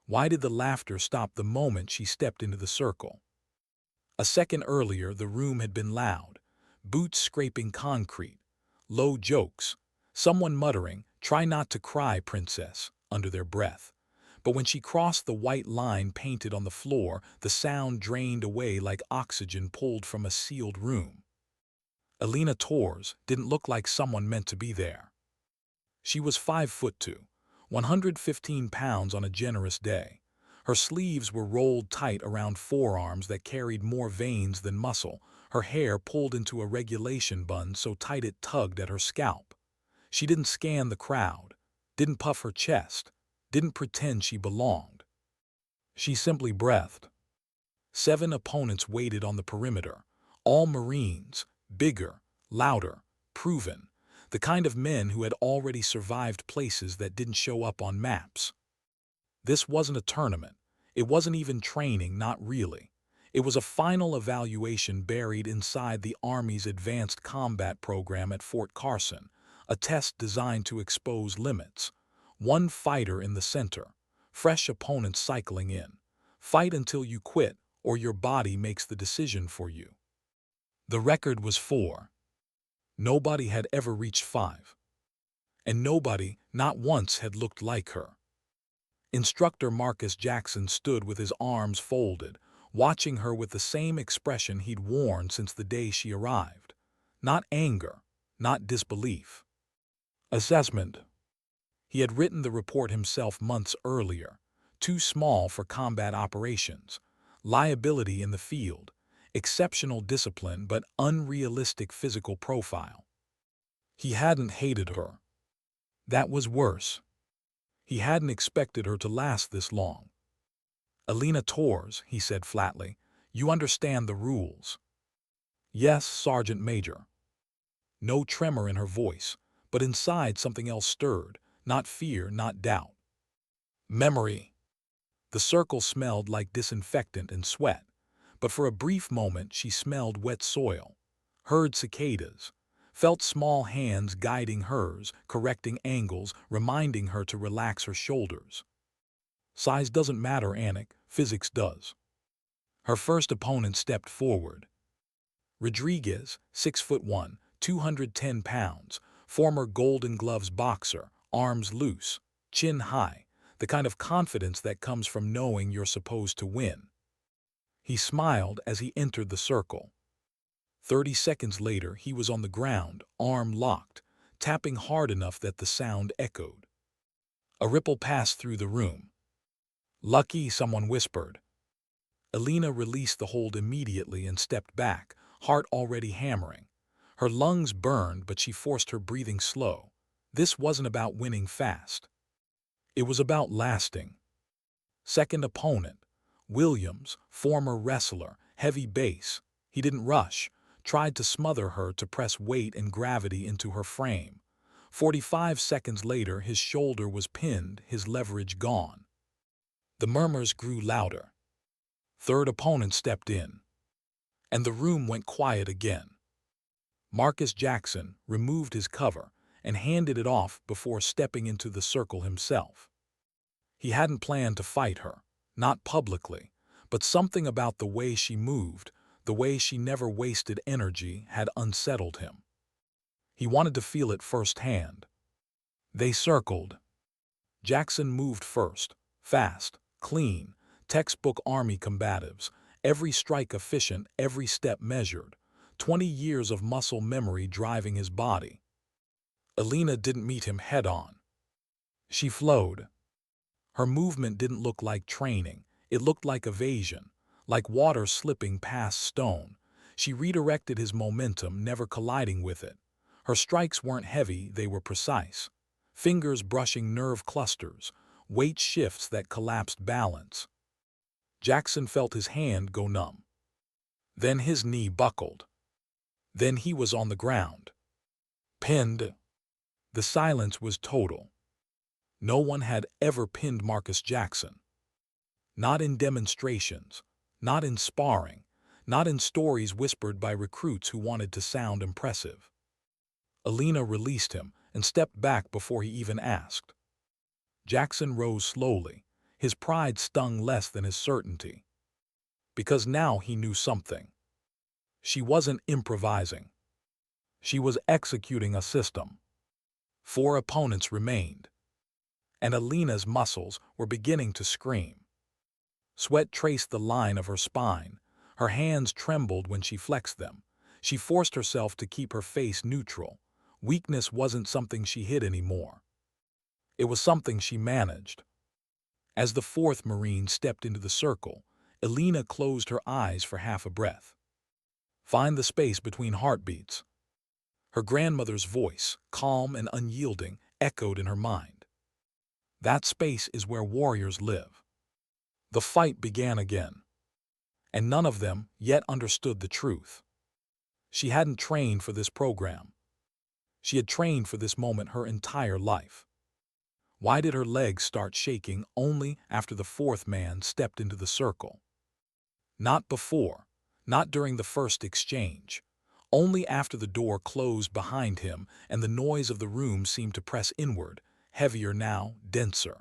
Why did the laughter stop the moment she stepped into the circle? A second earlier, the room had been loud. Boots scraping concrete, low jokes, someone muttering, "Try not to cry, princess," under their breath. But when she crossed the white line painted on the floor, the sound drained away like oxygen pulled from a sealed room. Alina Torres didn't look like someone meant to be there. She was 5'2", 115 pounds on a generous day. Her sleeves were rolled tight around forearms that carried more veins than muscle, her hair pulled into a regulation bun so tight it tugged at her scalp. She didn't scan the crowd, didn't puff her chest, didn't pretend she belonged. She simply breathed. 7 opponents waited on the perimeter, all Marines, bigger, louder, proven, the kind of men who had already survived places that didn't show up on maps. This wasn't a tournament. It wasn't even training, not really. It was a final evaluation buried inside the Army's Advanced Combat Program at Fort Carson, a test designed to expose limits. One fighter in the center, fresh opponents cycling in. Fight until you quit, or your body makes the decision for you. The record was 4. Nobody had ever reached 5. And nobody, not once, had looked like her. Instructor Marcus Jackson stood with his arms folded, watching her with the same expression he'd worn since the day she arrived. Not anger, not disbelief. Assessment. He had written the report himself months earlier. Too small for combat operations. Liability in the field. Exceptional discipline but unrealistic physical profile. He hadn't hated her. That was worse. He hadn't expected her to last this long. "Alina Torres," he said flatly, "you understand the rules." "Yes, Sergeant Major." No tremor in her voice, but inside something else stirred, not fear, not doubt. Memory. The circle smelled like disinfectant and sweat, but for a brief moment she smelled wet soil, heard cicadas, felt small hands guiding hers, correcting angles, reminding her to relax her shoulders. Size doesn't matter, Anik, physics does. Her first opponent stepped forward. Rodriguez, 6'1", 210 pounds, former Golden Gloves boxer, arms loose, chin high, the kind of confidence that comes from knowing you're supposed to win. He smiled as he entered the circle. 30 seconds later, he was on the ground, arm locked, tapping hard enough that the sound echoed. A ripple passed through the room. "Lucky," someone whispered. Alina released the hold immediately and stepped back, heart already hammering. Her lungs burned, but she forced her breathing slow. This wasn't about winning fast. It was about lasting. Second opponent, Williams, former wrestler, heavy base. He didn't rush, tried to smother her to press weight and gravity into her frame. 45 seconds later, his shoulder was pinned, his leverage gone. The murmurs grew louder. Third opponent stepped in, and the room went quiet again. Marcus Jackson removed his cover and handed it off before stepping into the circle himself. He hadn't planned to fight her, not publicly, but something about the way she moved, the way she never wasted energy, had unsettled him. He wanted to feel it firsthand. They circled. Jackson moved first, fast, clean, textbook Army combatives, every strike efficient, every step measured, 20 years of muscle memory driving his body. Alina didn't meet him head-on. She flowed. Her movement didn't look like training, it looked like evasion, like water slipping past stone. She redirected his momentum, never colliding with it. Her strikes weren't heavy, they were precise. Fingers brushing nerve clusters, weight shifts that collapsed balance. Jackson felt his hand go numb. Then his knee buckled. Then he was on the ground. Pinned. The silence was total. No one had ever pinned Marcus Jackson. Not in demonstrations, not in sparring, not in stories whispered by recruits who wanted to sound impressive. Alina released him and stepped back before he even asked. Jackson rose slowly, His pride stung less than his certainty. Because now he knew something. She wasn't improvising. She was executing a system. 4 opponents remained, and Alina's muscles were beginning to scream. Sweat traced the line of her spine. Her hands trembled when she flexed them. She forced herself to keep her face neutral. Weakness wasn't something she hid anymore. It was something she managed. As the 4th Marine stepped into the circle, Alina closed her eyes for half a breath. Find the space between heartbeats. Her grandmother's voice, calm and unyielding, echoed in her mind. That space is where warriors live. The fight began again, and none of them yet understood the truth. She hadn't trained for this program. She had trained for this moment her entire life. Why did her legs start shaking only after the 4th man stepped into the circle? Not before, not during the first exchange. Only after the door closed behind him and the noise of the room seemed to press inward, heavier now, denser.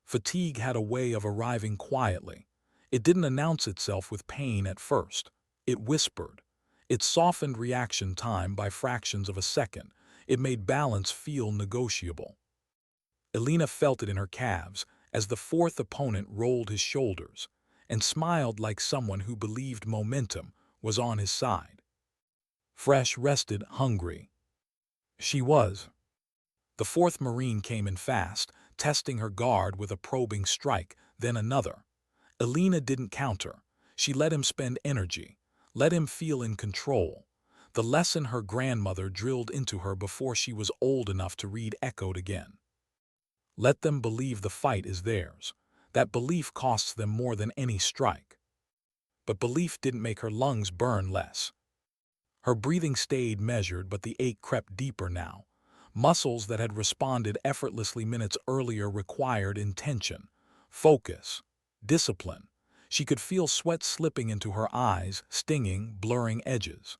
Fatigue had a way of arriving quietly. It didn't announce itself with pain at first. It whispered. It softened reaction time by fractions of a second. It made balance feel negotiable. Alina felt it in her calves as the 4th opponent rolled his shoulders and smiled like someone who believed momentum was on his side. Fresh, rested, hungry. She was. The 4th Marine came in fast, testing her guard with a probing strike, then another. Alina didn't counter. She let him spend energy, let him feel in control. The lesson her grandmother drilled into her before she was old enough to read echoed again. Let them believe the fight is theirs. That belief costs them more than any strike. But belief didn't make her lungs burn less. Her breathing stayed measured, but the ache crept deeper now. Muscles that had responded effortlessly minutes earlier required intention, focus, discipline. She could feel sweat slipping into her eyes, stinging, blurring edges.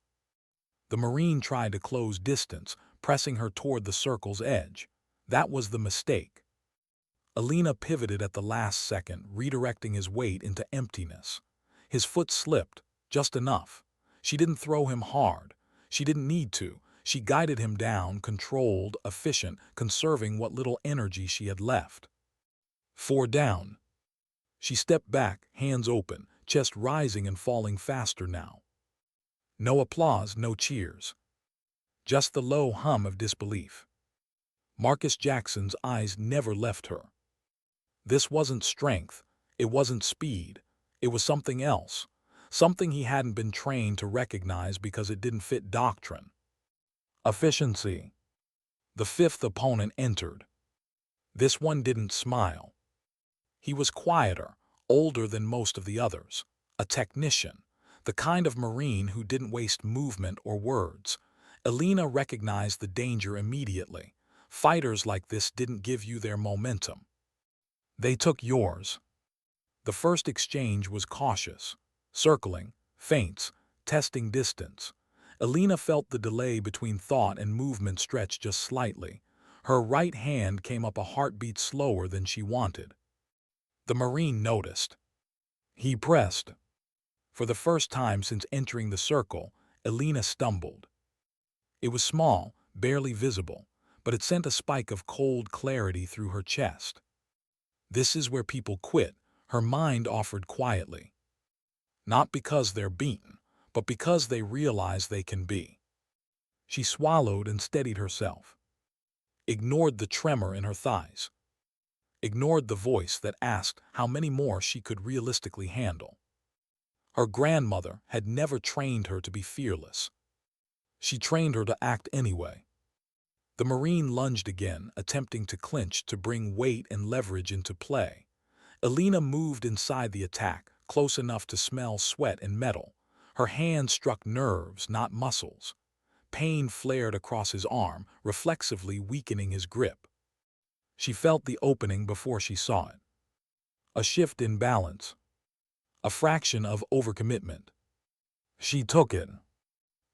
The Marine tried to close distance, pressing her toward the circle's edge. That was the mistake. Alina pivoted at the last second, redirecting his weight into emptiness. His foot slipped, just enough. She didn't throw him hard. She didn't need to. She guided him down, controlled, efficient, conserving what little energy she had left. 4 down. She stepped back, hands open, chest rising and falling faster now. No applause, no cheers. Just the low hum of disbelief. Marcus Jackson's eyes never left her. This wasn't strength. It wasn't speed. It was something else. Something he hadn't been trained to recognize because it didn't fit doctrine. Efficiency. The 5th opponent entered. This one didn't smile. He was quieter, older than most of the others. A technician. The kind of Marine who didn't waste movement or words. Alina recognized the danger immediately. Fighters like this didn't give you their momentum. They took yours. The first exchange was cautious. Circling, feints, testing distance. Alina felt the delay between thought and movement stretch just slightly. Her right hand came up a heartbeat slower than she wanted. The Marine noticed. He pressed. For the first time since entering the circle, Alina stumbled. It was small, barely visible, but it sent a spike of cold clarity through her chest. This is where people quit, her mind offered quietly. Not because they're beaten, but because they realize they can be. She swallowed and steadied herself. Ignored the tremor in her thighs. Ignored the voice that asked how many more she could realistically handle. Her grandmother had never trained her to be fearless. She trained her to act anyway. The Marine lunged again, attempting to clinch to bring weight and leverage into play. Alina moved inside the attack, close enough to smell sweat and metal. Her hand struck nerves, not muscles. Pain flared across his arm, reflexively weakening his grip. She felt the opening before she saw it. A shift in balance. A fraction of overcommitment. She took it.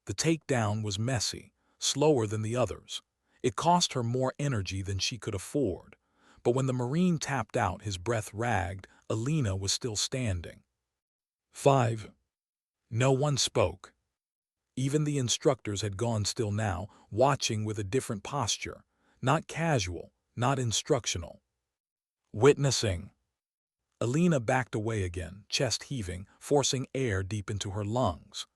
The takedown was messy, slower than the others. It cost her more energy than she could afford. But when the Marine tapped out, his breath ragged, Alina was still standing. 5. No one spoke. Even the instructors had gone still now, watching with a different posture. Not casual, not instructional. Witnessing. Alina backed away again, chest heaving, forcing air deep into her lungs.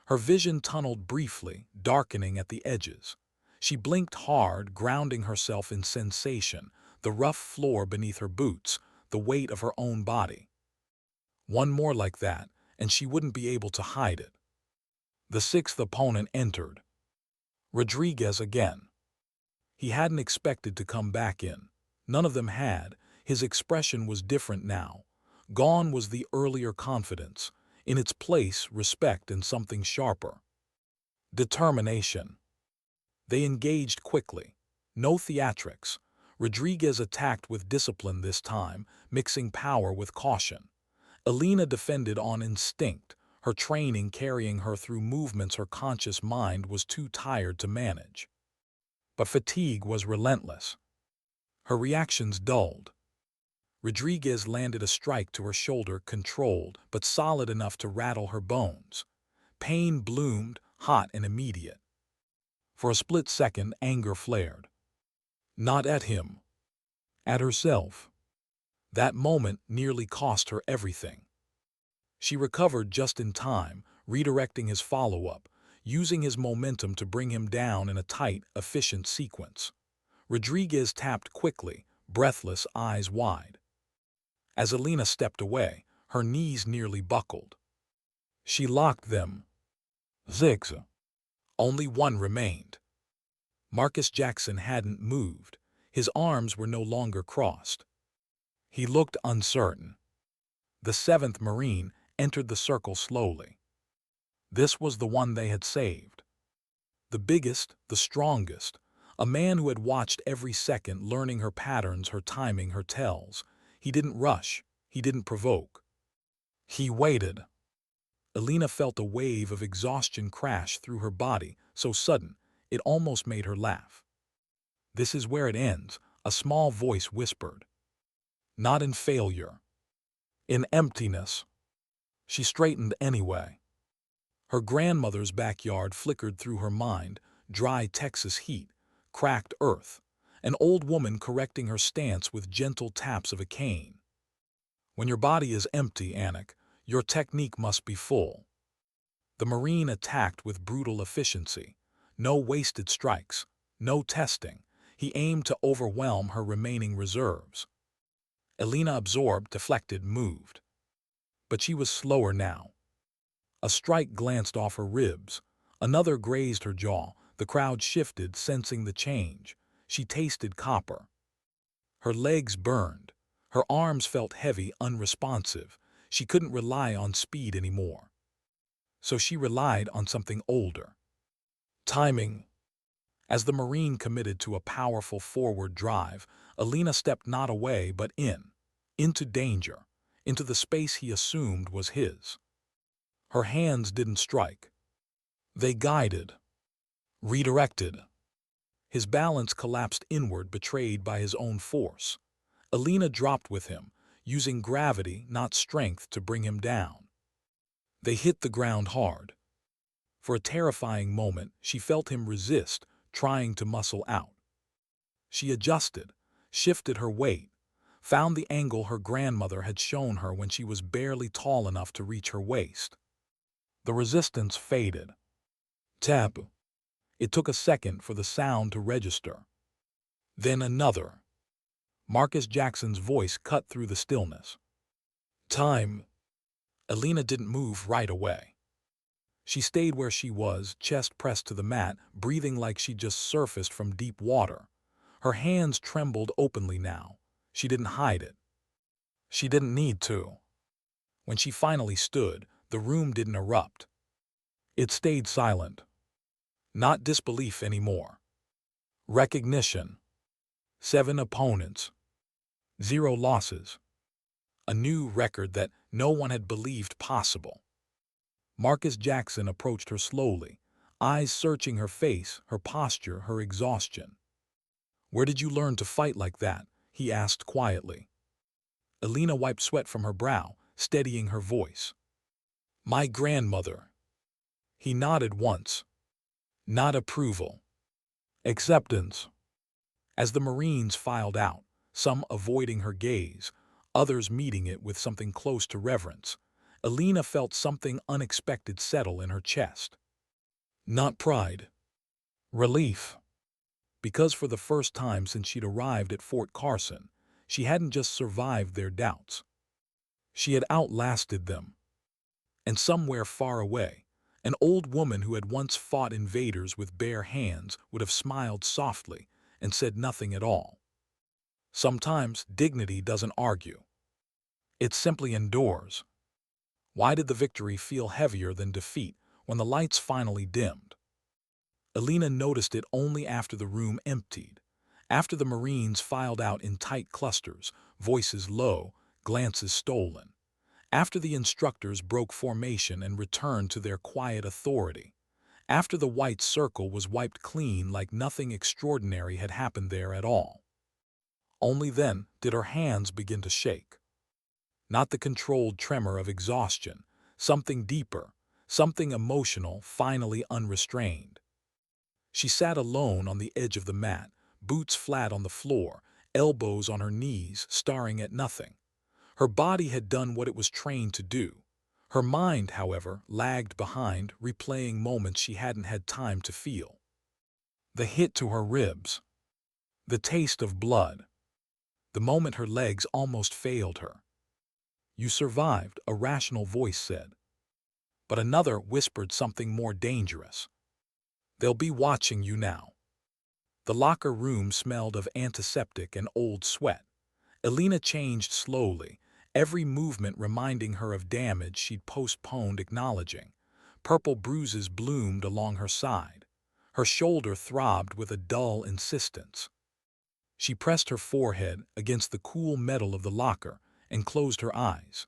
Her vision tunneled briefly, darkening at the edges. She blinked hard, grounding herself in sensation, the rough floor beneath her boots, the weight of her own body. One more like that, and she wouldn't be able to hide it. The sixth opponent entered. Rodriguez again. He hadn't expected to come back in. None of them had. His expression was different now. Gone was the earlier confidence. In its place, respect and something sharper. Determination. They engaged quickly. No theatrics. Rodriguez attacked with discipline this time, mixing power with caution. Alina defended on instinct, her training carrying her through movements her conscious mind was too tired to manage. But fatigue was relentless. Her reactions dulled. Rodriguez landed a strike to her shoulder, controlled, but solid enough to rattle her bones. Pain bloomed, hot and immediate. For a split second, anger flared. Not at him. At herself. That moment nearly cost her everything. She recovered just in time, redirecting his follow-up, using his momentum to bring him down in a tight, efficient sequence. Rodriguez tapped quickly, breathless, eyes wide. As Alina stepped away, her knees nearly buckled. She locked them. 6. Only one remained. Marcus Jackson hadn't moved. His arms were no longer crossed. He looked uncertain. The 7th Marine entered the circle slowly. This was the one they had saved. The biggest, the strongest, a man who had watched every second, learning her patterns, her timing, her tells. He didn't rush. He didn't provoke. He waited. Alina felt a wave of exhaustion crash through her body, so sudden, it almost made her laugh. This is where it ends, a small voice whispered. Not in failure. In emptiness. She straightened anyway. Her grandmother's backyard flickered through her mind, dry Texas heat, cracked earth, an old woman correcting her stance with gentle taps of a cane. When your body is empty, Anik, your technique must be full. The Marine attacked with brutal efficiency. No wasted strikes, no testing. He aimed to overwhelm her remaining reserves. Alina absorbed, deflected, moved. But she was slower now. A strike glanced off her ribs. Another grazed her jaw. The crowd shifted, sensing the change. She tasted copper. Her legs burned. Her arms felt heavy, unresponsive. She couldn't rely on speed anymore. So she relied on something older. Timing. As the Marine committed to a powerful forward drive, Alina stepped not away but into danger, into the space he assumed was his. Her hands didn't strike. They guided, redirected. His balance collapsed inward, betrayed by his own force. Alina dropped with him, using gravity, not strength, to bring him down. They hit the ground hard. For a terrifying moment, she felt him resist, trying to muscle out. She adjusted, shifted her weight, found the angle her grandmother had shown her when she was barely tall enough to reach her waist. The resistance faded. Tap. It took a second for the sound to register. Then another. Marcus Jackson's voice cut through the stillness. Time. Alina didn't move right away. She stayed where she was, chest pressed to the mat, breathing like she'd just surfaced from deep water. Her hands trembled openly now. She didn't hide it. She didn't need to. When she finally stood, the room didn't erupt. It stayed silent. Not disbelief anymore. Recognition. 7 opponents. 0 losses. A new record that no one had believed possible. Marcus Jackson approached her slowly, eyes searching her face, her posture, her exhaustion. Where did you learn to fight like that? he asked quietly. Alina wiped sweat from her brow, steadying her voice. My grandmother. He nodded once. Not approval. Acceptance. As the Marines filed out, some avoiding her gaze, others meeting it with something close to reverence, Alina felt something unexpected settle in her chest. Not pride. Relief. Because for the first time since she'd arrived at Fort Carson, she hadn't just survived their doubts. She had outlasted them. And somewhere far away, an old woman who had once fought invaders with bare hands would have smiled softly and said nothing at all. Sometimes dignity doesn't argue. It simply endures. Why did the victory feel heavier than defeat when the lights finally dimmed? Alina noticed it only after the room emptied, after the Marines filed out in tight clusters, voices low, glances stolen, after the instructors broke formation and returned to their quiet authority, after the white circle was wiped clean like nothing extraordinary had happened there at all. Only then did her hands begin to shake. Not the controlled tremor of exhaustion, something deeper, something emotional, finally unrestrained. She sat alone on the edge of the mat, boots flat on the floor, elbows on her knees, staring at nothing. Her body had done what it was trained to do. Her mind, however, lagged behind, replaying moments she hadn't had time to feel. The hit to her ribs. The taste of blood. The moment her legs almost failed her. You survived, a rational voice said. But another whispered something more dangerous. They'll be watching you now. The locker room smelled of antiseptic and old sweat. Alina changed slowly, every movement reminding her of damage she'd postponed acknowledging. Purple bruises bloomed along her side. Her shoulder throbbed with a dull insistence. She pressed her forehead against the cool metal of the locker and closed her eyes.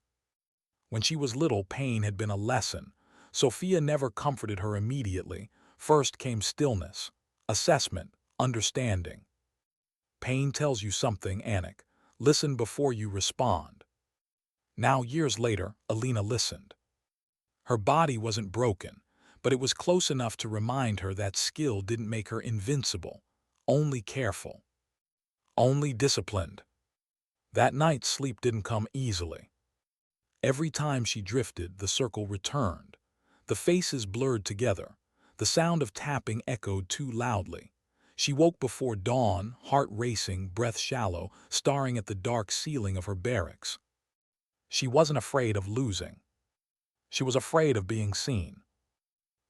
When she was little, pain had been a lesson. Sophia never comforted her immediately. First came stillness, assessment, understanding. Pain tells you something, Anik. Listen before you respond. Now, years later, Alina listened. Her body wasn't broken, but it was close enough to remind her that skill didn't make her invincible, only careful, only disciplined. That night, sleep didn't come easily. Every time she drifted, the circle returned. The faces blurred together. The sound of tapping echoed too loudly. She woke before dawn, heart racing, breath shallow, staring at the dark ceiling of her barracks. She wasn't afraid of losing. She was afraid of being seen.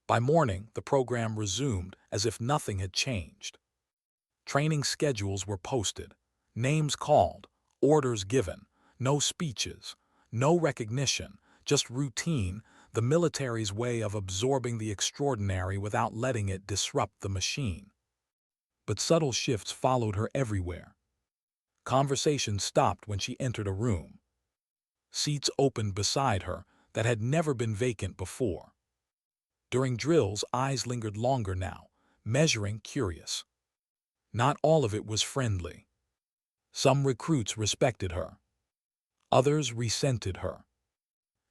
By morning, the program resumed as if nothing had changed. Training schedules were posted, names called, orders given, no speeches, no recognition, just routine, the military's way of absorbing the extraordinary without letting it disrupt the machine. But subtle shifts followed her everywhere. Conversation stopped when she entered a room. Seats opened beside her that had never been vacant before. During drills, eyes lingered longer now, measuring, curious. Not all of it was friendly. Some recruits respected her. Others resented her.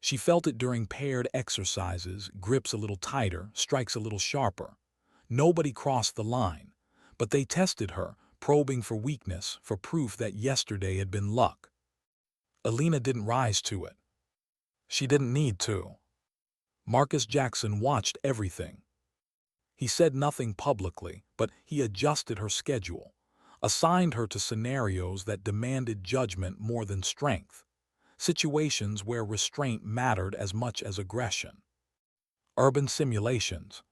She felt it during paired exercises, grips a little tighter, strikes a little sharper. Nobody crossed the line, but they tested her, probing for weakness, for proof that yesterday had been luck. Alina didn't rise to it. She didn't need to. Marcus Jackson watched everything. He said nothing publicly, but he adjusted her schedule, assigned her to scenarios that demanded judgment more than strength, situations where restraint mattered as much as aggression. Urban simulations,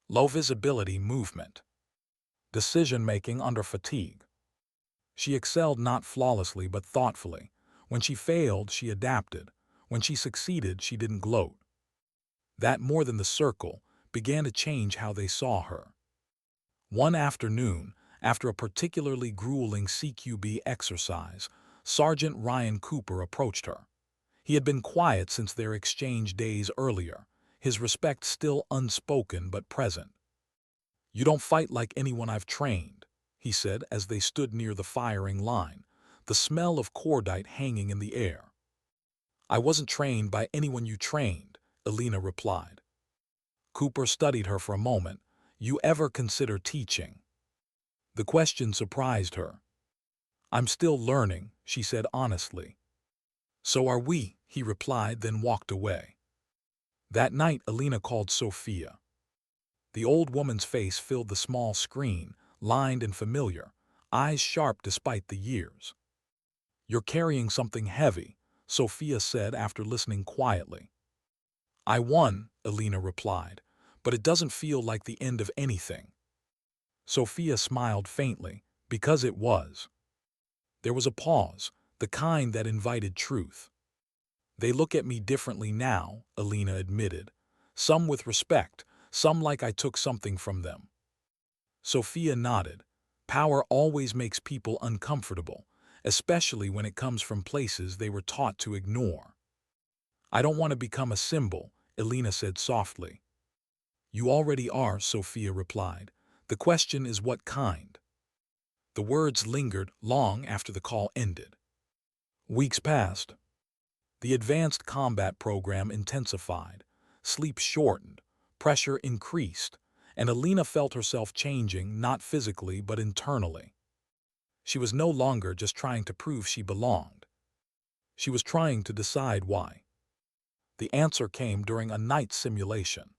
low visibility movement, decision-making under fatigue. She excelled not flawlessly but thoughtfully. When she failed, she adapted. When she succeeded, she didn't gloat. That, more than the circle, began to change how they saw her. One afternoon, after a particularly grueling CQB exercise, Sergeant Ryan Cooper approached her. He had been quiet since their exchange days earlier, his respect still unspoken but present. "You don't fight like anyone I've trained," he said as they stood near the firing line. the smell of cordite hanging in the air. "I wasn't trained by anyone you trained," Alina replied. Cooper studied her for a moment. "You ever consider teaching?" The question surprised her. "I'm still learning," she said honestly. "So are we," he replied, then walked away. That night, Alina called Sophia. The old woman's face filled the small screen, lined and familiar, eyes sharp despite the years. "You're carrying something heavy," Sophia said after listening quietly. "I won," Alina replied, "but it doesn't feel like the end of anything." Sophia smiled faintly, because it was. There was a pause, the kind that invited truth. "They look at me differently now," Alina admitted. "Some with respect, some like I took something from them." Sophia nodded. Power always makes people uncomfortable, especially when it comes from places they were taught to ignore. "I don't want to become a symbol," Alina said softly. "You already are," Sophia replied. "The question is what kind." The words lingered long after the call ended. Weeks passed. The advanced combat program intensified, sleep shortened, pressure increased, and Alina felt herself changing not physically but internally. She was no longer just trying to prove she belonged. She was trying to decide why. The answer came during a night simulation.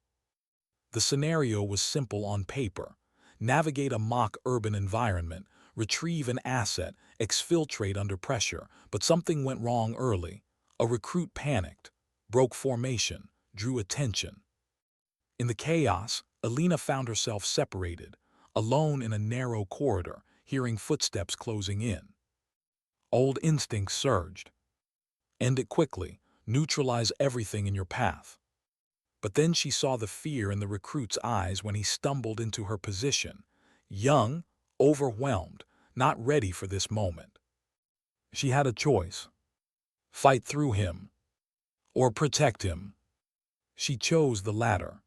The scenario was simple on paper: navigate a mock urban environment, retrieve an asset, exfiltrate under pressure, but something went wrong early. A recruit panicked, broke formation, drew attention. In the chaos, Alina found herself separated, alone in a narrow corridor, hearing footsteps closing in. Old instincts surged. End it quickly, neutralize everything in your path. But then she saw the fear in the recruit's eyes when he stumbled into her position, young, overwhelmed, not ready for this moment. She had a choice: fight through him, or protect him. She chose the latter.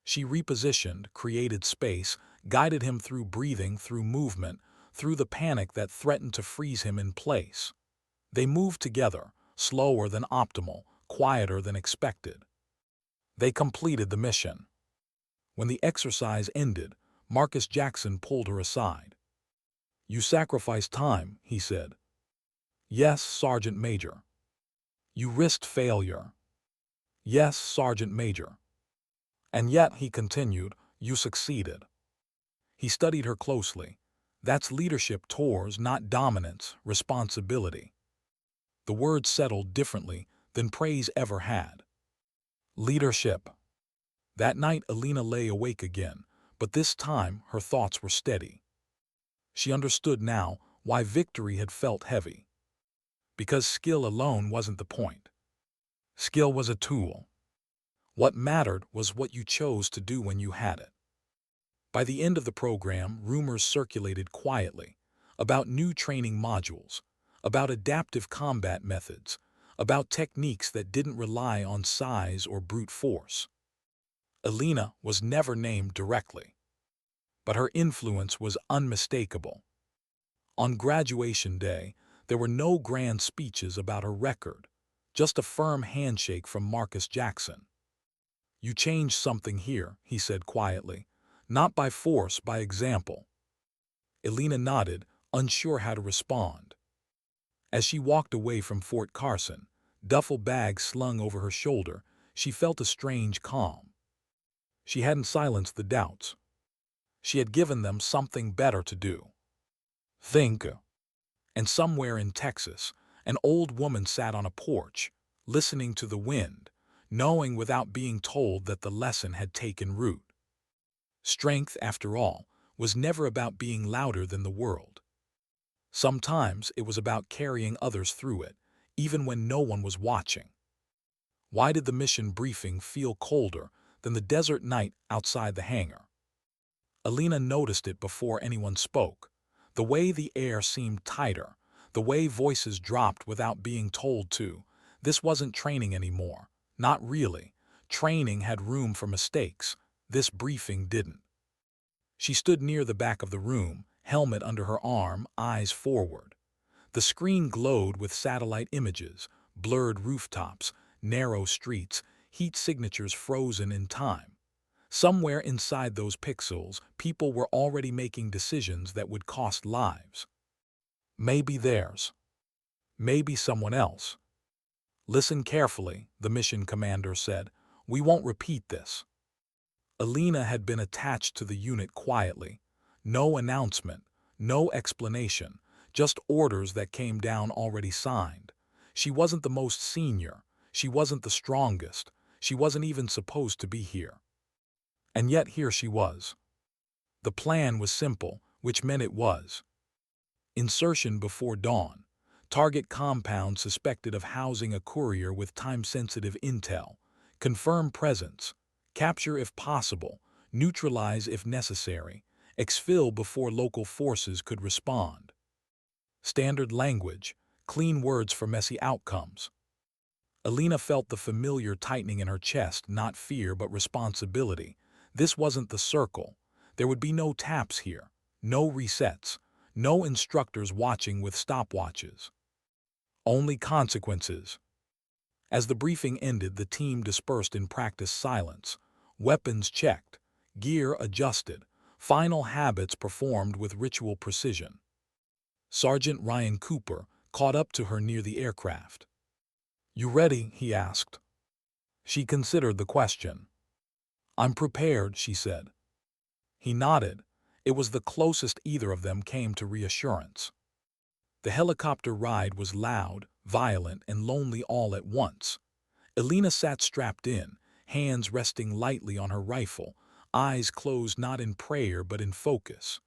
She repositioned, created space, guided him through breathing, through movement, through the panic that threatened to freeze him in place. They moved together, slower than optimal, quieter than expected. They completed the mission. When the exercise ended, Marcus Jackson pulled her aside. "You sacrificed time," he said. "Yes, Sergeant Major." "You risked failure." "Yes, Sergeant Major." "And yet," he continued, "you succeeded." He studied her closely. "That's leadership tours, not dominance, responsibility." The words settled differently than praise ever had. Leadership. That night Alina lay awake again, but this time her thoughts were steady. She understood now why victory had felt heavy. Because skill alone wasn't the point. Skill was a tool. What mattered was what you chose to do when you had it. By the end of the program, rumors circulated quietly about new training modules, about adaptive combat methods, about techniques that didn't rely on size or brute force. Alina was never named directly, but her influence was unmistakable. On graduation day, there were no grand speeches about her record, just a firm handshake from Marcus Jackson. "You changed something here," he said quietly. "Not by force, by example." Alina nodded, unsure how to respond. As she walked away from Fort Carson, duffel bag slung over her shoulder, she felt a strange calm. She hadn't silenced the doubts. She had given them something better to do. Think. And somewhere in Texas, an old woman sat on a porch, listening to the wind, knowing without being told that the lesson had taken root. Strength, after all, was never about being louder than the world. Sometimes it was about carrying others through it, even when no one was watching. Why did the mission briefing feel colder than the desert night outside the hangar? Alina noticed it before anyone spoke. The way the air seemed tighter, the way voices dropped without being told to. This wasn't training anymore. Not really. Training had room for mistakes. This briefing didn't. She stood near the back of the room, helmet under her arm, eyes forward. The screen glowed with satellite images, blurred rooftops, narrow streets, heat signatures frozen in time. Somewhere inside those pixels, people were already making decisions that would cost lives. Maybe theirs. Maybe someone else. Listen carefully, the mission commander said. We won't repeat this. Alina had been attached to the unit quietly. No announcement, no explanation, just orders that came down already signed. She wasn't the most senior. She wasn't the strongest. She wasn't even supposed to be here. And yet here she was. The plan was simple, which meant it was. Insertion before dawn. Target compound suspected of housing a courier with time-sensitive intel. Confirm presence. Capture if possible. Neutralize if necessary. Exfil before local forces could respond. Standard language. Clean words for messy outcomes. Alina felt the familiar tightening in her chest, not fear but responsibility. This wasn't the circle. There would be no taps here, no resets, no instructors watching with stopwatches. Only consequences. As the briefing ended, the team dispersed in practice silence. Weapons checked, gear adjusted, final habits performed with ritual precision. Sergeant Ryan Cooper caught up to her near the aircraft. "You ready?" he asked. She considered the question. "I'm prepared," she said. He nodded. It was the closest either of them came to reassurance. The helicopter ride was loud, violent, and lonely all at once. Alina sat strapped in, hands resting lightly on her rifle, eyes closed not in prayer but in focus.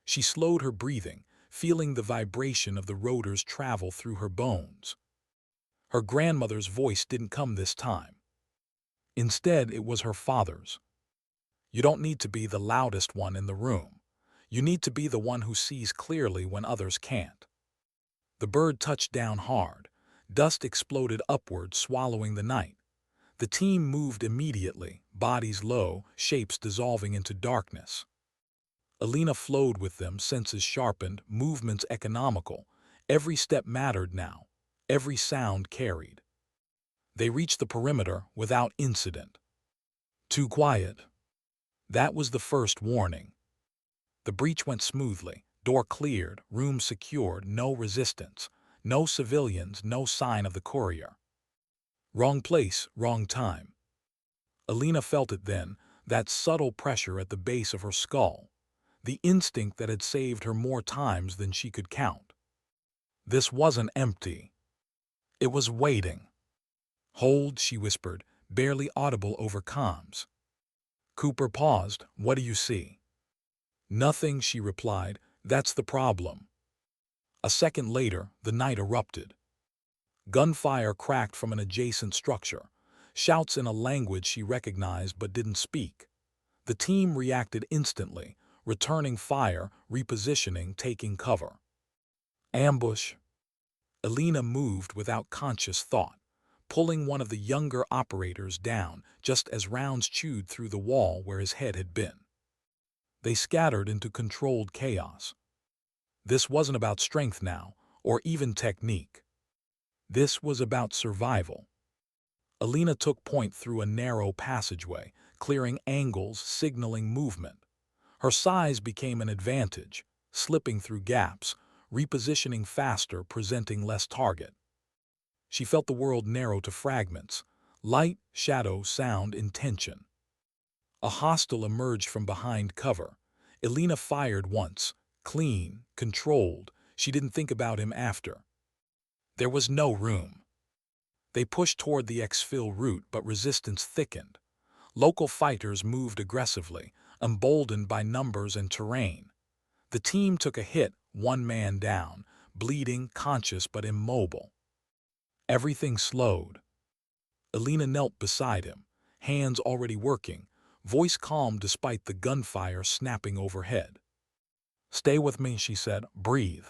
She slowed her breathing, feeling the vibration of the rotors travel through her bones. Her grandmother's voice didn't come this time. Instead, it was her father's. "You don't need to be the loudest one in the room. You need to be the one who sees clearly when others can't." The bird touched down hard. Dust exploded upward, swallowing the night. The team moved immediately, bodies low, shapes dissolving into darkness. Alina flowed with them, senses sharpened, movements economical. Every step mattered now. Every sound carried. They reached the perimeter without incident. Too quiet. That was the first warning. The breach went smoothly. Door cleared, room secured, no resistance. No civilians, no sign of the courier. Wrong place, wrong time. Alina felt it then, that subtle pressure at the base of her skull. The instinct that had saved her more times than she could count. This wasn't empty. It was waiting. "Hold," she whispered, barely audible over comms. Cooper paused. "What do you see?" "Nothing," she replied. "That's the problem." A second later, the night erupted. Gunfire cracked from an adjacent structure, shouts in a language she recognized but didn't speak. The team reacted instantly, returning fire, repositioning, taking cover. Ambush. Alina moved without conscious thought, pulling one of the younger operators down just as rounds chewed through the wall where his head had been. They scattered into controlled chaos. This wasn't about strength now, or even technique. This was about survival. Alina took point through a narrow passageway, clearing angles, signaling movement. Her size became an advantage, slipping through gaps, repositioning faster, presenting less target. She felt the world narrow to fragments, light, shadow, sound, intention. A hostile emerged from behind cover. Alina fired once, clean, controlled. She didn't think about him after. There was no room. They pushed toward the exfil route, but resistance thickened. Local fighters moved aggressively, emboldened by numbers and terrain. The team took a hit, one man down, bleeding, conscious but immobile. Everything slowed. Alina knelt beside him, hands already working, voice calm despite the gunfire snapping overhead. "Stay with me," she said. "Breathe."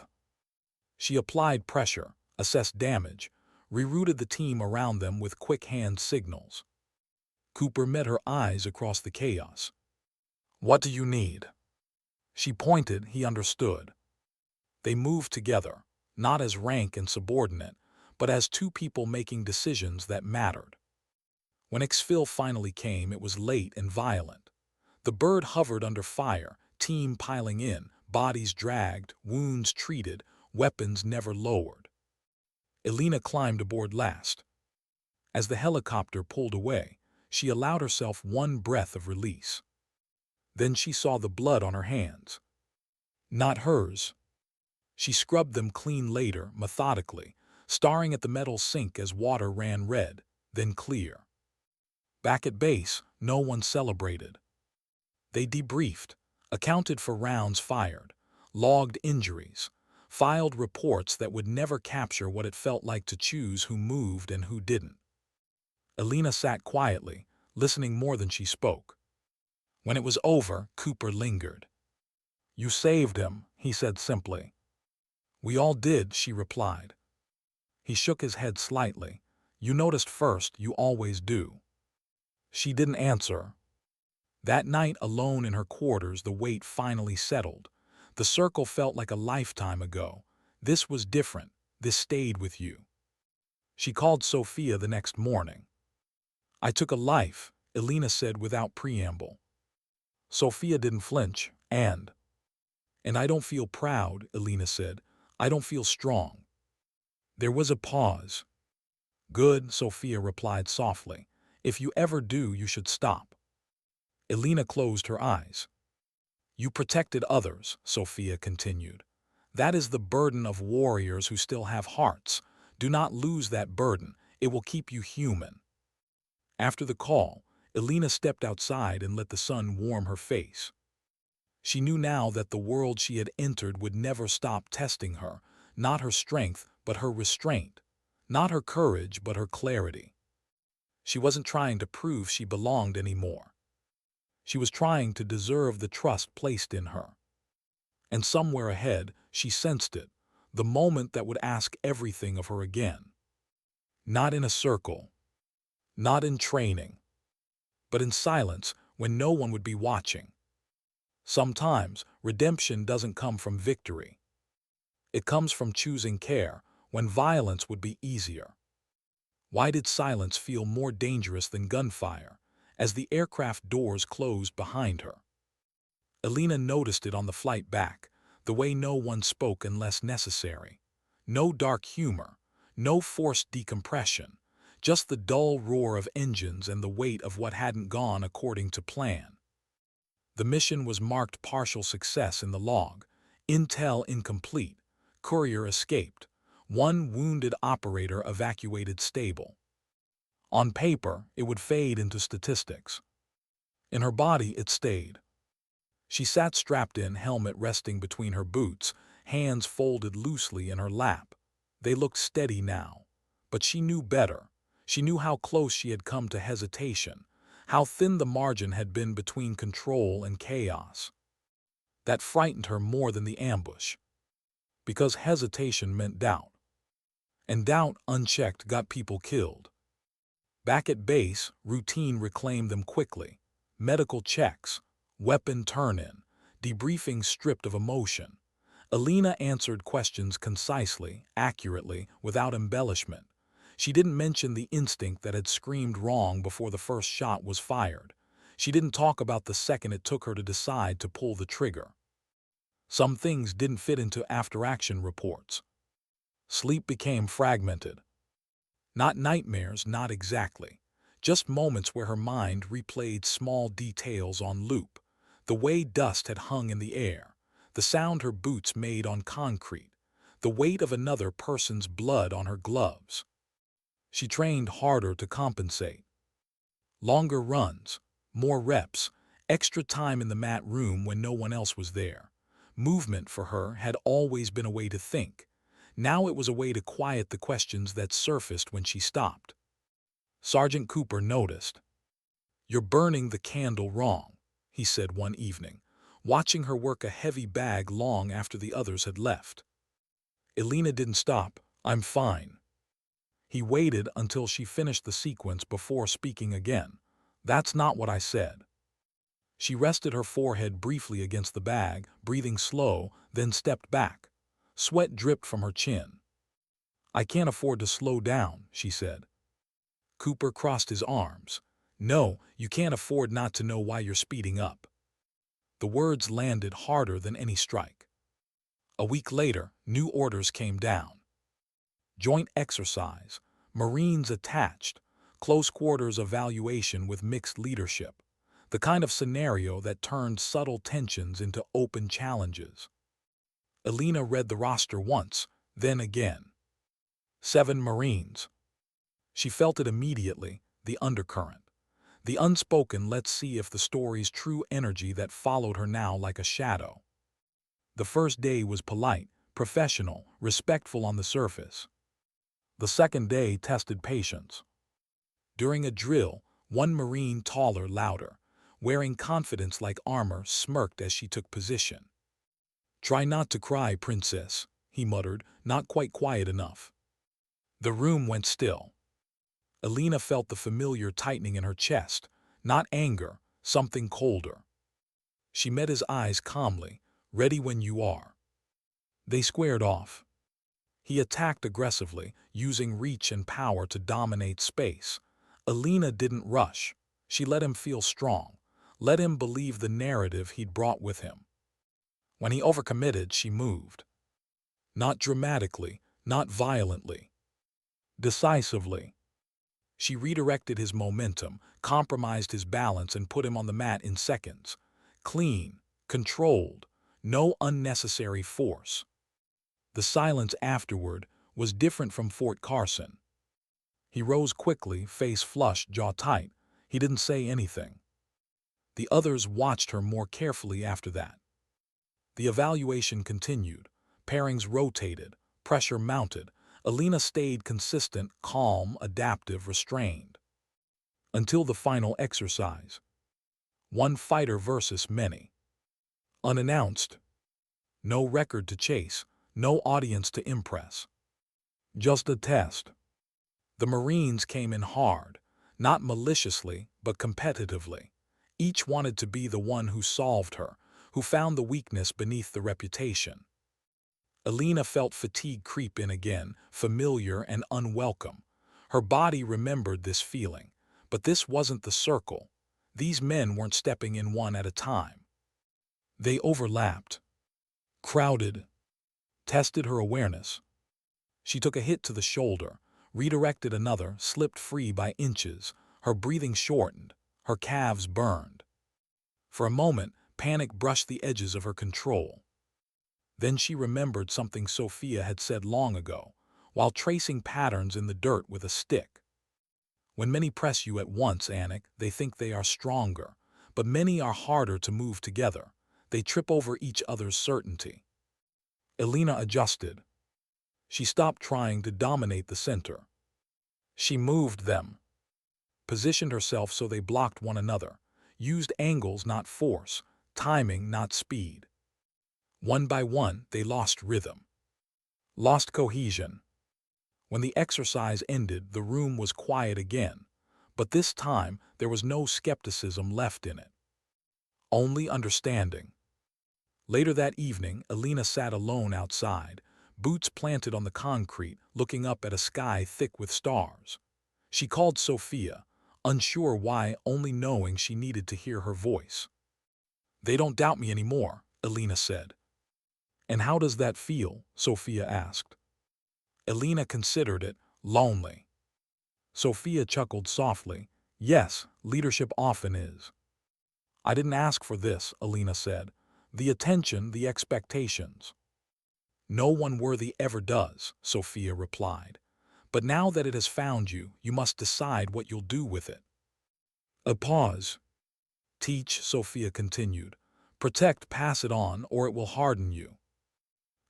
She applied pressure, assessed damage, rerouted the team around them with quick hand signals. Cooper met her eyes across the chaos. "What do you need?" She pointed, he understood. They moved together, not as rank and subordinate, but as two people making decisions that mattered. When exfil finally came, it was late and violent. The bird hovered under fire, team piling in, bodies dragged, wounds treated, weapons never lowered. Elena climbed aboard last. As the helicopter pulled away, she allowed herself one breath of release. Then she saw the blood on her hands. Not hers. She scrubbed them clean later, methodically, staring at the metal sink as water ran red, then clear. Back at base, no one celebrated. They debriefed, accounted for rounds fired, logged injuries, filed reports that would never capture what it felt like to choose who moved and who didn't. Elena sat quietly, listening more than she spoke. When it was over, Cooper lingered. "You saved him," he said simply. "We all did," she replied. He shook his head slightly. "You noticed first, you always do." She didn't answer. That night, alone in her quarters, the weight finally settled. The circle felt like a lifetime ago. This was different. This stayed with you. She called Sophia the next morning. "I took a life," Elena said without preamble. Sophia didn't flinch, and I don't feel proud," Elena said. "I don't feel strong." There was a pause. "Good," Sophia replied softly. "If you ever do, you should stop." Elena closed her eyes. "You protected others," Sophia continued. "That is the burden of warriors who still have hearts. Do not lose that burden. It will keep you human." After the call, Elena stepped outside and let the sun warm her face. She knew now that the world she had entered would never stop testing her, not her strength, but her restraint, not her courage, but her clarity. She wasn't trying to prove she belonged anymore. She was trying to deserve the trust placed in her. And somewhere ahead, she sensed it, the moment that would ask everything of her again. Not in a circle, not in training, but in silence when no one would be watching. Sometimes, redemption doesn't come from victory. It comes from choosing care when violence would be easier. Why did silence feel more dangerous than gunfire as the aircraft doors closed behind her? Elena noticed it on the flight back, the way no one spoke unless necessary. No dark humor, no forced decompression, just the dull roar of engines and the weight of what hadn't gone according to plan. The mission was marked partial success in the log, intel incomplete, courier escaped, one wounded operator evacuated stable. On paper, it would fade into statistics. In her body, it stayed. She sat strapped in, helmet resting between her boots, hands folded loosely in her lap. They looked steady now. But she knew better. She knew how close she had come to hesitation, how thin the margin had been between control and chaos. That frightened her more than the ambush. Because hesitation meant doubt. And doubt, unchecked, got people killed. Back at base, routine reclaimed them quickly. Medical checks, weapon turn-in, debriefing stripped of emotion. Elena answered questions concisely, accurately, without embellishment. She didn't mention the instinct that had screamed wrong before the first shot was fired. She didn't talk about the second it took her to decide to pull the trigger. Some things didn't fit into after-action reports. Sleep became fragmented. Not nightmares, not exactly. Just moments where her mind replayed small details on loop. The way dust had hung in the air, the sound her boots made on concrete, the weight of another person's blood on her gloves. She trained harder to compensate. Longer runs, more reps, extra time in the mat room when no one else was there. Movement for her had always been a way to think. Now it was a way to quiet the questions that surfaced when she stopped. Sergeant Cooper noticed. "You're burning the candle wrong," he said one evening, watching her work a heavy bag long after the others had left. Elena didn't stop. "I'm fine." He waited until she finished the sequence before speaking again. "That's not what I said." She rested her forehead briefly against the bag, breathing slow, then stepped back. Sweat dripped from her chin. "I can't afford to slow down," she said. Cooper crossed his arms. "No, you can't afford not to know why you're speeding up." The words landed harder than any strike. A week later, new orders came down. Joint exercise, Marines attached, close quarters evaluation with mixed leadership, the kind of scenario that turned subtle tensions into open challenges. Alina read the roster once, then again. 7 Marines. She felt it immediately, the undercurrent. The unspoken "let's see if the story's true" energy that followed her now like a shadow. The first day was polite, professional, respectful on the surface. The second day tested patience. During a drill, one Marine, taller, louder, wearing confidence like armor, smirked as she took position. "Try not to cry, princess," he muttered, not quite quiet enough. The room went still. Alina felt the familiar tightening in her chest, not anger, something colder. She met his eyes calmly. "Ready when you are." They squared off. He attacked aggressively, using reach and power to dominate space. Alina didn't rush. She let him feel strong, let him believe the narrative he'd brought with him. When he overcommitted, she moved. Not dramatically, not violently. Decisively. She redirected his momentum, compromised his balance, and put him on the mat in seconds. Clean, controlled, no unnecessary force. The silence afterward was different from Fort Carson. He rose quickly, face flushed, jaw tight. He didn't say anything. The others watched her more carefully after that. The evaluation continued. Pairings rotated. Pressure mounted. Alina stayed consistent, calm, adaptive, restrained. Until the final exercise. One fighter versus many. Unannounced. No record to chase. No audience to impress. Just a test. The Marines came in hard, not maliciously, but competitively. Each wanted to be the one who solved her, who found the weakness beneath the reputation. Alina felt fatigue creep in again, familiar and unwelcome. Her body remembered this feeling, but this wasn't the circle. These men weren't stepping in one at a time. They overlapped, crowded, tested her awareness. She took a hit to the shoulder, redirected another, slipped free by inches. Her breathing shortened, her calves burned. For a moment, panic brushed the edges of her control. Then she remembered something Sophia had said long ago, while tracing patterns in the dirt with a stick. "When many press you at once, Anik, they think they are stronger, but many are harder to move together. They trip over each other's certainty." Alina adjusted. She stopped trying to dominate the center. She moved them, positioned herself so they blocked one another, used angles, not force, timing, not speed. One by one, they lost rhythm, lost cohesion. When the exercise ended, the room was quiet again, but this time there was no skepticism left in it. Only understanding. Later that evening, Alina sat alone outside, boots planted on the concrete, looking up at a sky thick with stars. She called Sophia, unsure why, only knowing she needed to hear her voice. "They don't doubt me anymore," Alina said. "And how does that feel?" Sophia asked. Alina considered it. Lonely. Sophia chuckled softly. "Yes, leadership often is." "I didn't ask for this," Alina said. "The attention, the expectations." "No one worthy ever does," Sophia replied. "But now that it has found you, you must decide what you'll do with it." A pause. "Teach," Sophia continued. "Protect, pass it on, or it will harden you."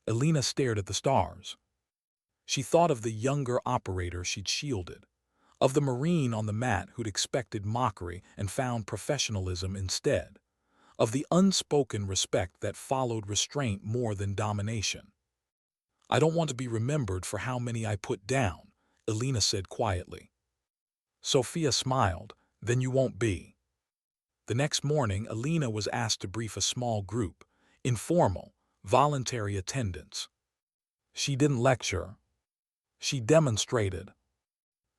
Alina stared at the stars. She thought of the younger operator she'd shielded, of the Marine on the mat who'd expected mockery and found professionalism instead, of the unspoken respect that followed restraint more than domination. "I don't want to be remembered for how many I put down," Alina said quietly. Sophia smiled. "Then you won't be." The next morning, Alina was asked to brief a small group, informal, voluntary attendance. She didn't lecture. She demonstrated.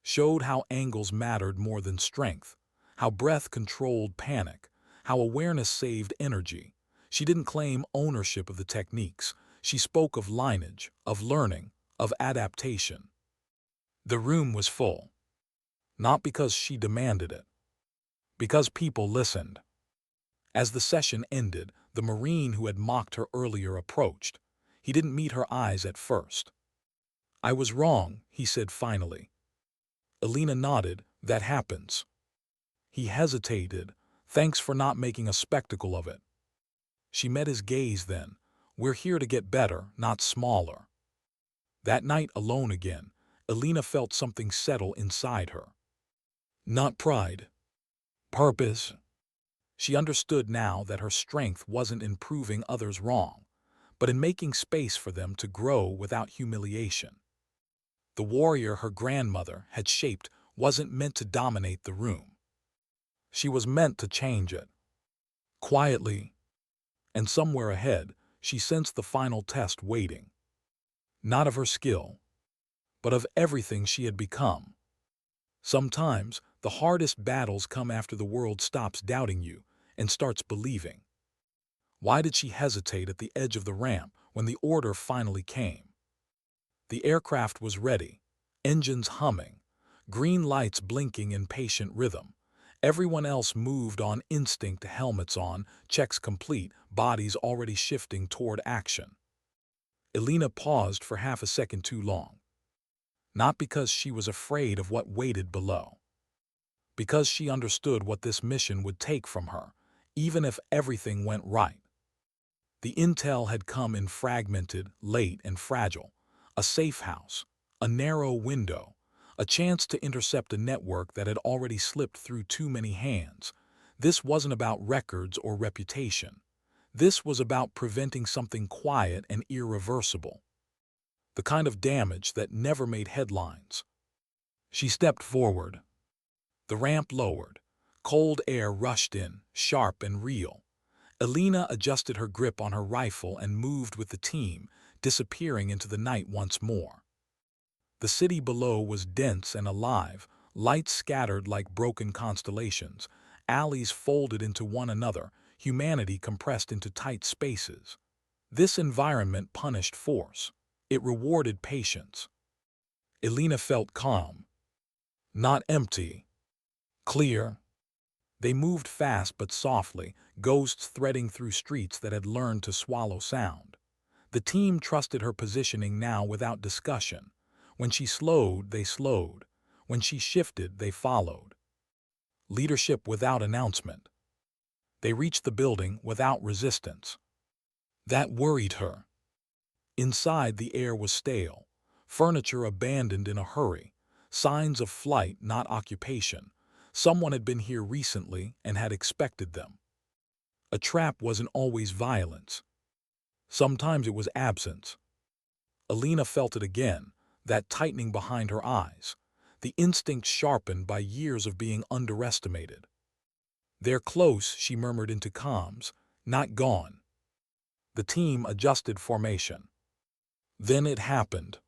Showed how angles mattered more than strength, how breath controlled panic, how awareness saved energy. She didn't claim ownership of the techniques. She spoke of lineage, of learning, of adaptation. The room was full, not because she demanded it, because people listened. As the session ended, the Marine who had mocked her earlier approached. He didn't meet her eyes at first. "I was wrong," he said finally. Alina nodded. "That happens." He hesitated. "Thanks for not making a spectacle of it." She met his gaze then. "We're here to get better, not smaller." That night alone again, Alina felt something settle inside her. Not pride. Purpose. She understood now that her strength wasn't in proving others wrong, but in making space for them to grow without humiliation. The warrior her grandmother had shaped wasn't meant to dominate the room. She was meant to change it. Quietly, and somewhere ahead, she sensed the final test waiting. Not of her skill, but of everything she had become. Sometimes, the hardest battles come after the world stops doubting you and starts believing. Why did she hesitate at the edge of the ramp when the order finally came? The aircraft was ready, engines humming, green lights blinking in patient rhythm. Everyone else moved on instinct, helmets on, checks complete, bodies already shifting toward action. Alina paused for half a second too long. Not because she was afraid of what waited below. Because she understood what this mission would take from her, even if everything went right. The intel had come in fragmented, late and fragile. A safe house, a narrow window, a chance to intercept a network that had already slipped through too many hands. This wasn't about records or reputation. This was about preventing something quiet and irreversible. The kind of damage that never made headlines. She stepped forward. The ramp lowered. Cold air rushed in, sharp and real. Alina adjusted her grip on her rifle and moved with the team, disappearing into the night once more. The city below was dense and alive, lights scattered like broken constellations, alleys folded into one another, humanity compressed into tight spaces. This environment punished force. It rewarded patience. Alina felt calm. Not empty. Clear. They moved fast but softly, ghosts threading through streets that had learned to swallow sound. The team trusted her positioning now without discussion. When she slowed, they slowed. When she shifted, they followed. Leadership without announcement. They reached the building without resistance. That worried her. Inside, the air was stale, furniture abandoned in a hurry, signs of flight, not occupation. Someone had been here recently and had expected them. A trap wasn't always violence. Sometimes it was absence. Alina felt it again, that tightening behind her eyes, the instinct sharpened by years of being underestimated. "They're close," she murmured into comms, "not gone." The team adjusted formation. Then it happened.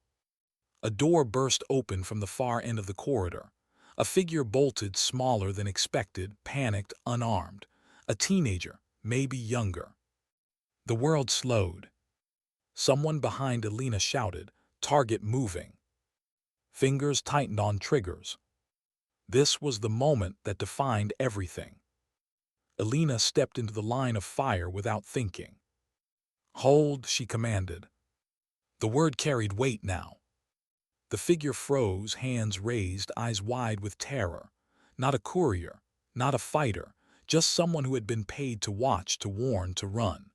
A door burst open from the far end of the corridor. A figure bolted, smaller than expected, panicked, unarmed. A teenager, maybe younger. The world slowed. Someone behind Alina shouted, "Target moving." Fingers tightened on triggers. This was the moment that defined everything. Alina stepped into the line of fire without thinking. "Hold," she commanded. The word carried weight now. The figure froze, hands raised, eyes wide with terror. Not a courier, not a fighter, just someone who had been paid to watch, to warn, to run.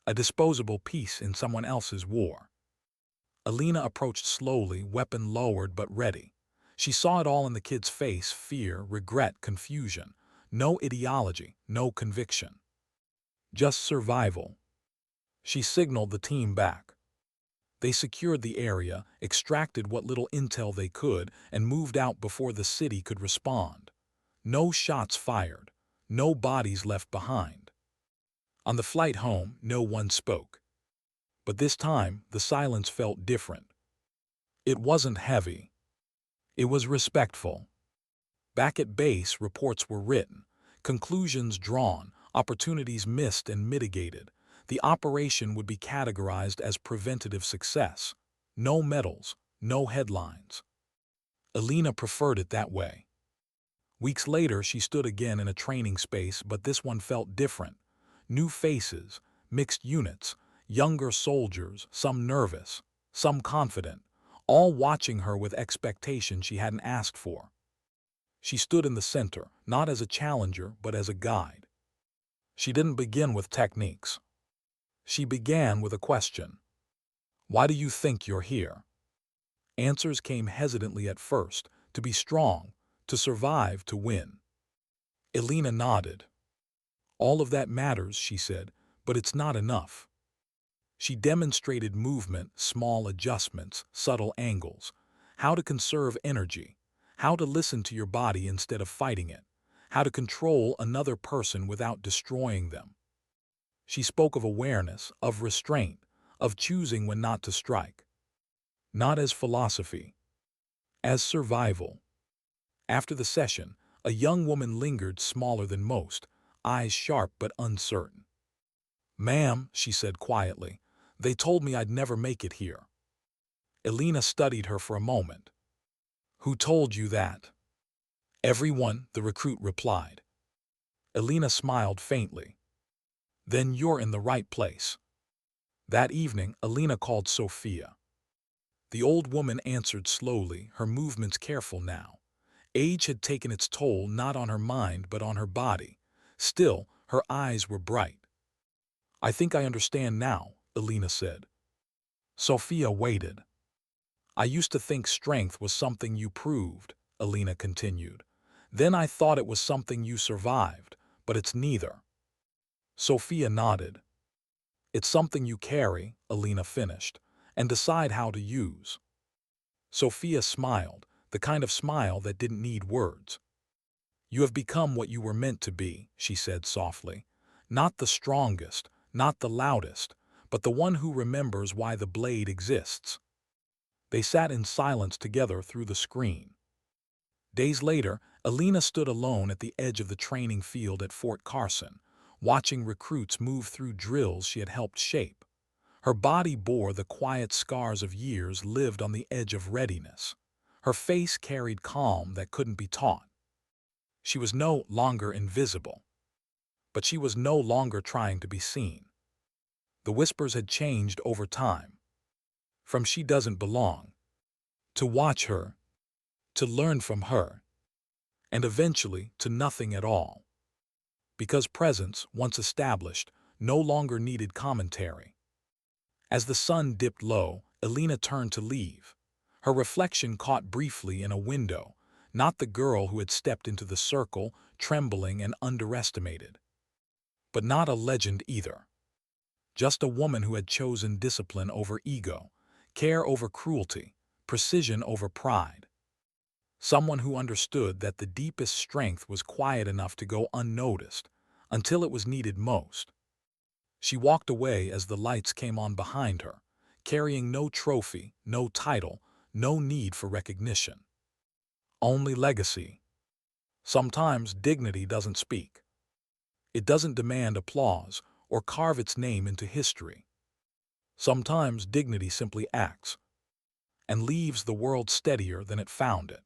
A disposable piece in someone else's war. Alina approached slowly, weapon lowered but ready. She saw it all in the kid's face: fear, regret, confusion. No ideology, no conviction. Just survival. She signaled the team back. They secured the area, extracted what little intel they could, and moved out before the city could respond. No shots fired. No bodies left behind. On the flight home, no one spoke. But this time, the silence felt different. It wasn't heavy. It was respectful. Back at base, reports were written, conclusions drawn, opportunities missed and mitigated. The operation would be categorized as preventative success. No medals, no headlines. Alina preferred it that way. Weeks later, she stood again in a training space, but this one felt different. New faces, mixed units, younger soldiers, some nervous, some confident, all watching her with expectation she hadn't asked for. She stood in the center, not as a challenger, but as a guide. She didn't begin with techniques. She began with a question. Why do you think you're here? Answers came hesitantly at first, to be strong, to survive, to win. Alina nodded. All of that matters, she said, but it's not enough. She demonstrated movement, small adjustments, subtle angles, how to conserve energy, how to listen to your body instead of fighting it, how to control another person without destroying them. She spoke of awareness, of restraint, of choosing when not to strike. Not as philosophy, as survival. After the session, a young woman lingered, smaller than most, eyes sharp but uncertain. "Ma'am," she said quietly, "they told me I'd never make it here." Alina studied her for a moment. "Who told you that?" "Everyone," the recruit replied. Alina smiled faintly. "Then you're in the right place." That evening, Alina called Sophia. The old woman answered slowly, her movements careful now. Age had taken its toll not on her mind but on her body. Still, her eyes were bright. "I think I understand now," Alina said. Sophia waited. "I used to think strength was something you proved," Alina continued. "Then I thought it was something you survived, but it's neither." Sophia nodded. "It's something you carry," Alina finished, "and decide how to use." Sophia smiled, the kind of smile that didn't need words. "You have become what you were meant to be," she said softly. "Not the strongest, not the loudest, but the one who remembers why the blade exists." They sat in silence together through the screen. Days later, Alina stood alone at the edge of the training field at Fort Carson, watching recruits move through drills she had helped shape. Her body bore the quiet scars of years lived on the edge of readiness. Her face carried calm that couldn't be taught. She was no longer invisible, but she was no longer trying to be seen. The whispers had changed over time. From "she doesn't belong," to "watch her," to "learn from her," and eventually to "nothing at all." Because presence, once established, no longer needed commentary. As the sun dipped low, Alina turned to leave. Her reflection caught briefly in a window, not the girl who had stepped into the circle, trembling and underestimated. But not a legend either. Just a woman who had chosen discipline over ego, care over cruelty, precision over pride. Someone who understood that the deepest strength was quiet enough to go unnoticed, until it was needed most. She walked away as the lights came on behind her, carrying no trophy, no title, no need for recognition. Only legacy. Sometimes dignity doesn't speak. It doesn't demand applause or carve its name into history. Sometimes dignity simply acts and leaves the world steadier than it found it.